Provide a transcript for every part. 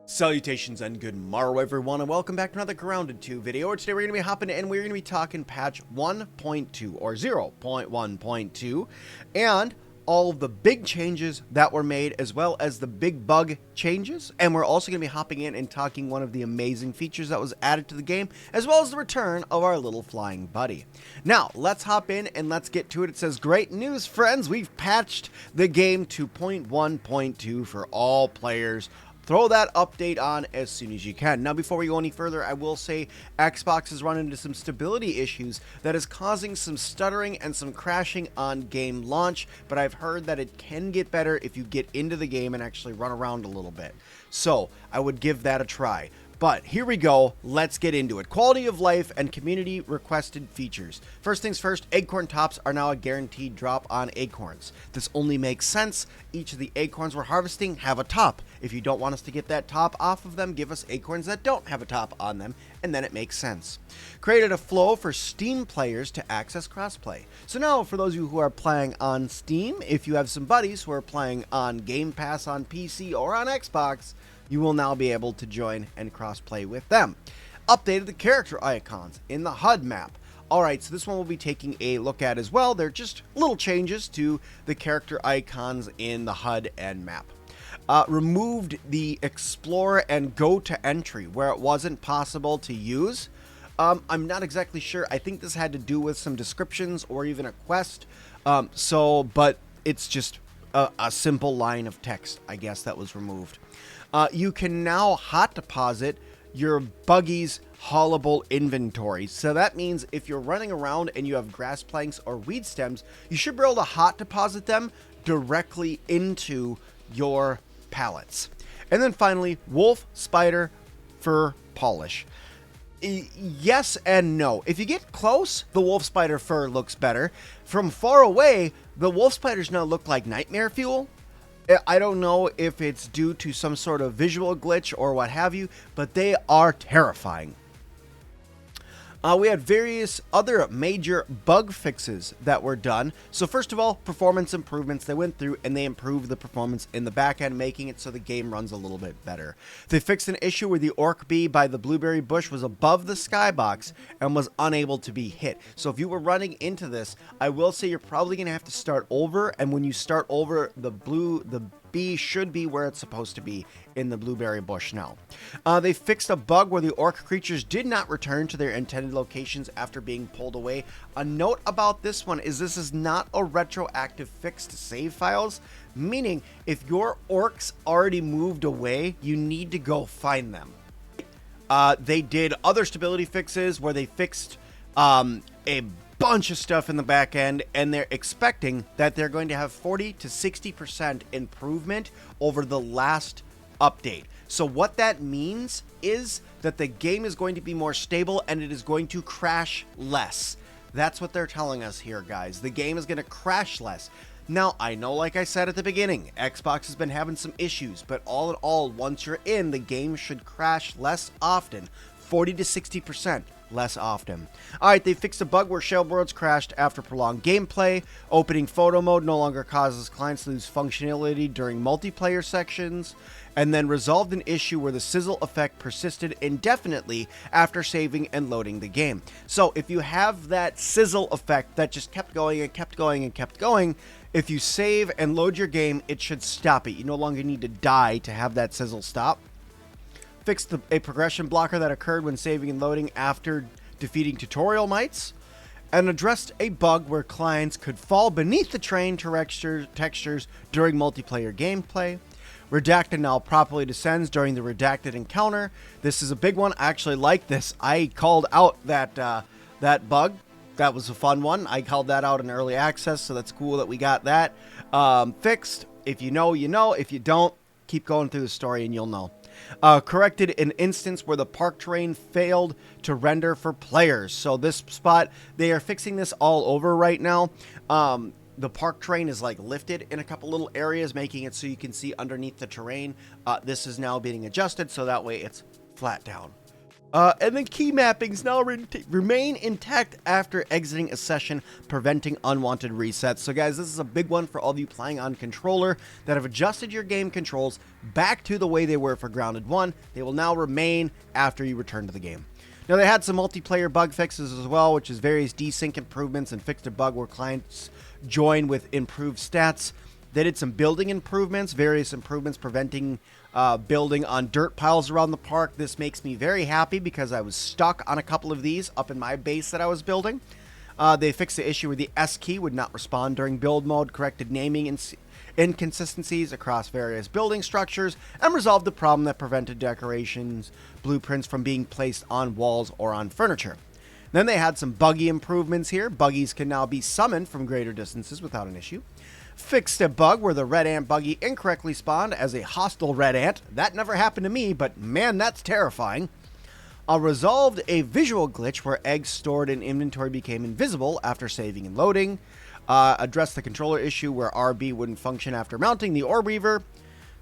Salutations and good morrow everyone, and welcome back to another Grounded 2 video. Today we're going to be hopping in and we're going to be talking patch 1.2 or 0.1.2 and all of the big changes that were made as well as the big bug changes. And we're also going to be hopping in and talking one of the amazing features that was added to the game as well as the return of our little flying buddy. Now let's hop in and let's get to it. It says, great news friends, we've patched the game to 0.1.2 for all players. Throw that update on as soon as you can. Now, before we go any further, I will say Xbox has run into some stability issues that is causing some stuttering and some crashing on game launch, but I've heard that it can get better if you get into the game and actually run around a little bit. So, I would give that a try. But here we go, let's get into it. Quality of life and community requested features. First things first, acorn tops are now a guaranteed drop on acorns. This only makes sense. Each of the acorns we're harvesting have a top. If you don't want us to get that top off of them, give us acorns that don't have a top on them, and then it makes sense. Created a flow for Steam players to access crossplay. So now, for those of you who are playing on Steam, if you have some buddies who are playing on Game Pass on PC or on Xbox, you will now be able to join and cross-play with them. Updated the character icons in the HUD map. Alright, so this one we'll be taking a look at as well. They're just little changes to the character icons in the HUD and map. Removed the Explore and Go to Entry where it wasn't possible to use. I'm not exactly sure. I think this had to do with some descriptions or even a quest. But it's just a simple line of text, I guess, that was removed. You can now hot deposit your buggy's haulable inventory. So that means if you're running around and you have grass planks or weed stems, you should be able to hot deposit them directly into your pallets. And then finally, wolf spider fur polish. Yes and no. If you get close, the wolf spider fur looks better. From far away, the wolf spiders now look like nightmare fuel. I don't know if it's due to some sort of visual glitch or what have you, but they are terrifying. We had various other major bug fixes that were done. So first of all, performance improvements. They went through and they improved the performance in the back end, making it so the game runs a little bit better. They fixed an issue where the orc bee by the blueberry bush was above the skybox and was unable to be hit. So if you were running into this, I will say you're probably going to have to start over. And when you start over, the bee should be where it's supposed to be in the blueberry bush now. They fixed a bug where the orc creatures did not return to their intended locations after being pulled away. A note about this one is this is not a retroactive fix to save files, meaning if your orcs already moved away, you need to go find them. They did other stability fixes where they fixed a bunch of stuff in the back end, and they're expecting that they're going to have 40 to 60% improvement over the last update. So what that means is that the game is going to be more stable and it is going to crash less. That's what they're telling us here, guys. The game is going to crash less. Now, I know, like I said at the beginning, Xbox has been having some issues, but all in all, once you're in, the game should crash less often, 40 to 60%. Less often. Alright, they fixed a bug where shell worlds crashed after prolonged gameplay. Opening photo mode no longer causes clients to lose functionality during multiplayer sections. And then resolved an issue where the sizzle effect persisted indefinitely after saving and loading the game. So if you have that sizzle effect that just kept going and kept going and kept going, if you save and load your game, it should stop it. You no longer need to die to have that sizzle stop. Fixed a progression blocker that occurred when saving and loading after defeating tutorial mites, and addressed a bug where clients could fall beneath the terrain textures during multiplayer gameplay. Redacted now properly descends during the redacted encounter. This is a big one. I actually like this. I called out that bug. That was a fun one. I called that out in early access, so that's cool that we got that fixed. If you know, you know. If you don't, keep going through the story and you'll know. Corrected an instance where the park terrain failed to render for players. So this spot, they are fixing this all over right now. The park terrain is like lifted in a couple little areas, making it so you can see underneath the terrain. This is now being adjusted so that way it's flat down. And then key mappings now remain intact after exiting a session, preventing unwanted resets. So guys, this is a big one for all of you playing on controller that have adjusted your game controls back to the way they were for Grounded 1. They will now remain after you return to the game. Now, they had some multiplayer bug fixes as well, which is various desync improvements and fixed a bug where clients join with improved stats. They did some building improvements, various improvements preventing building on dirt piles around the park. This makes me very happy because I was stuck on a couple of these up in my base that I was building. They fixed the issue where the S key would not respond during build mode, corrected naming inconsistencies across various building structures, and resolved the problem that prevented decorations, blueprints from being placed on walls or on furniture. Then they had some buggy improvements here. Buggies can now be summoned from greater distances without an issue. Fixed a bug where the red ant buggy incorrectly spawned as a hostile red ant. That never happened to me, but man, that's terrifying. Resolved a visual glitch where eggs stored in inventory became invisible after saving and loading. Addressed the controller issue where RB wouldn't function after mounting the Orb Weaver.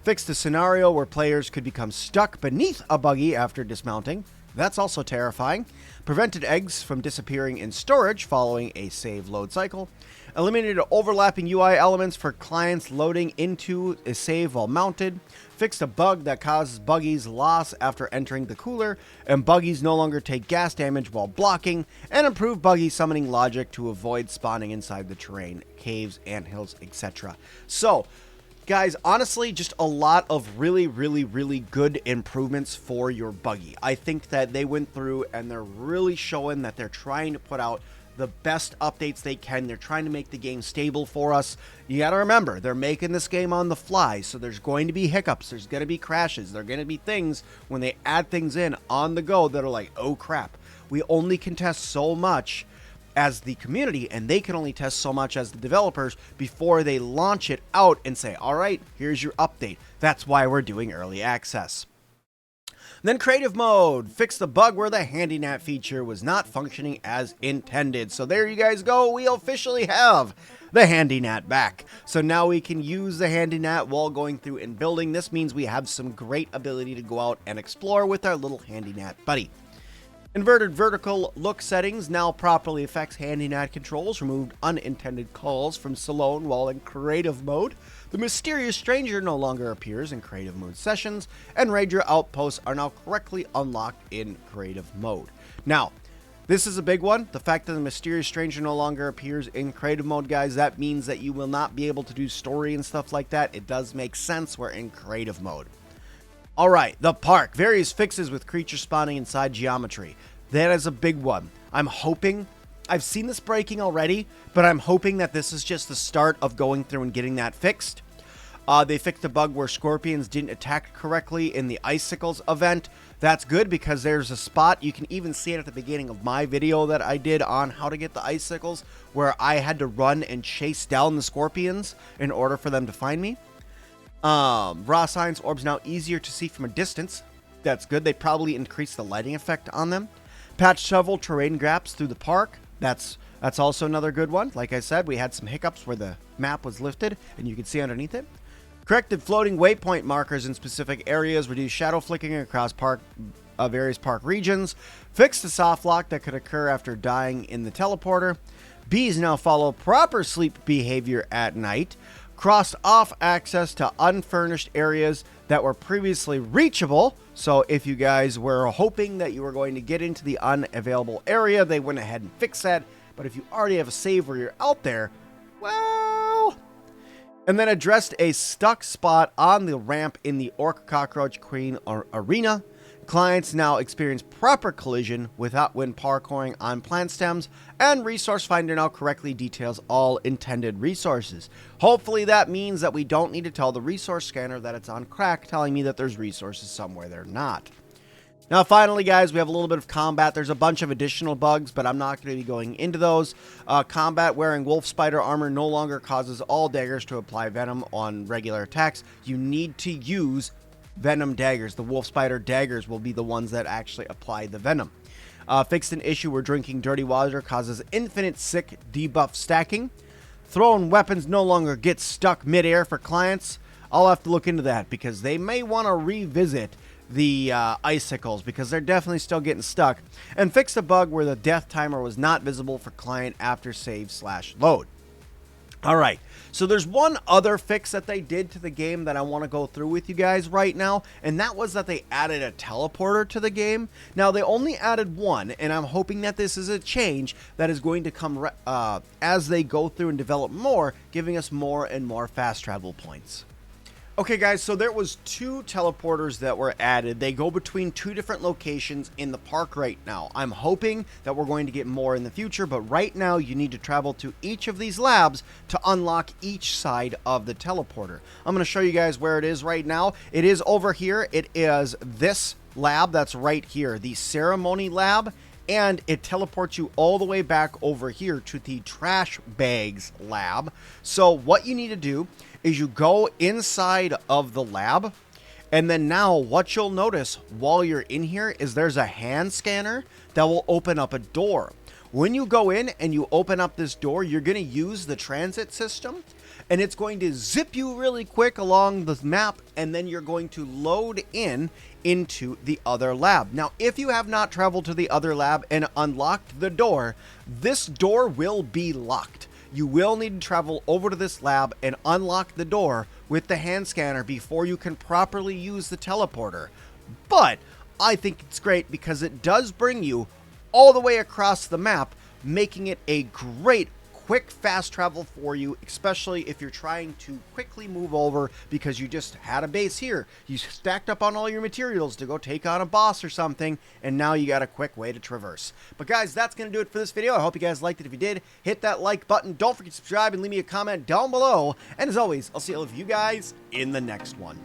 Fixed a scenario where players could become stuck beneath a buggy after dismounting. That's also terrifying. Prevented eggs from disappearing in storage following a save load cycle. Eliminated overlapping UI elements for clients loading into a save while mounted. Fixed a bug that causes buggies loss after entering the cooler, and buggies no longer take gas damage while blocking, and improved buggy summoning logic to avoid spawning inside the terrain, caves, anthills, etc. So, guys, honestly, just a lot of really good improvements for your buggy. I think that they went through and they're really showing that they're trying to put out the best updates they can. They're trying to make the game stable for us. You got to remember, they're making this game on the fly, so there's going to be hiccups. There's going to be crashes. There are going to be things when they add things in on the go that are like, oh crap. We only can test so much as the community, and they can only test so much as the developers before they launch it out and say, all right, here's your update. That's why we're doing early access. Then creative mode, fixed the bug where the handy nat feature was not functioning as intended. So there you guys go, we officially have the handy nat back. So now we can use the handy nat while going through and building. This means we have some great ability to go out and explore with our little handy nat buddy. Inverted vertical look settings now properly affects handy nat controls, removed unintended calls from Salone while in creative mode. The mysterious stranger no longer appears in creative mode sessions, and Ranger outposts are now correctly unlocked in creative mode. Now, this is a big one. The fact that the mysterious stranger no longer appears in creative mode, guys, that means that you will not be able to do story and stuff like that. It does make sense. We're in creative mode. Alright, the park. Various fixes with creatures spawning inside geometry. That is a big one. I'm hoping, I've seen this breaking already, but I'm hoping that this is just the start of going through and getting that fixed. They fixed a bug where scorpions didn't attack correctly in the icicles event. That's good because there's a spot, you can even see it at the beginning of my video that I did on how to get the icicles, where I had to run and chase down the scorpions in order for them to find me. Raw science orbs now easier to see from a distance. That's good. They probably increased the lighting effect on them. Patched several terrain gaps through the park. That's also another good one. Like I said, we had some hiccups where the map was lifted and you can see underneath it. Corrected floating waypoint markers in specific areas. Reduced shadow flicking across various park regions. Fixed the soft lock that could occur after dying in the teleporter. Bees now follow proper sleep behavior at night. Crossed off access to unfurnished areas that were previously reachable. So if you guys were hoping that you were going to get into the unavailable area, they went ahead and fixed that. But if you already have a save where you're out there, well... And then addressed a stuck spot on the ramp in the Orc Cockroach Queen arena. Clients now experience proper collision without when parkouring on plant stems, and Resource Finder now correctly details all intended resources. Hopefully that means that we don't need to tell the resource scanner that it's on crack, telling me that there's resources somewhere they're not. Now finally, guys, we have a little bit of combat. There's a bunch of additional bugs, but I'm not going to be going into those. Combat wearing wolf spider armor no longer causes all daggers to apply venom on regular attacks. You need to use venom daggers. The wolf spider daggers will be the ones that actually apply the venom. Fixed an issue where drinking dirty water causes infinite sick debuff stacking. Thrown weapons no longer get stuck midair for clients. I'll have to look into that because they may want to revisit the icicles, because they're definitely still getting stuck, and fixed a bug where the death timer was not visible for client after save/load. All right, so there's one other fix that they did to the game that I want to go through with you guys right now, and that was that they added a teleporter to the game. Now, they only added one, and I'm hoping that this is a change that is going to come as they go through and develop more, giving us more and more fast travel points. Okay guys, so there was 2 teleporters that were added. They go between 2 different locations in the park right now. I'm hoping that we're going to get more in the future, but right now you need to travel to each of these labs to unlock each side of the teleporter. I'm going to show you guys where it is right now. It is over here. It is this lab that's right here, the ceremony lab. And it teleports you all the way back over here to the trash bags lab. So what you need to do is you go inside of the lab, and then now what you'll notice while you're in here is there's a hand scanner that will open up a door. When you go in and you open up this door, you're going to use the transit system, and it's going to zip you really quick along the map, and then you're going to load into the other lab. Now, if you have not traveled to the other lab and unlocked the door, this door will be locked. You will need to travel over to this lab and unlock the door with the hand scanner before you can properly use the teleporter. But I think it's great because it does bring you all the way across the map, making it a great quick fast travel for you, especially if you're trying to quickly move over because you just had a base here. You stacked up on all your materials to go take on a boss or something, and now you got a quick way to traverse. But guys, that's going to do it for this video. I hope you guys liked it. If you did, hit that like button. Don't forget to subscribe and leave me a comment down below. And as always, I'll see all of you guys in the next one.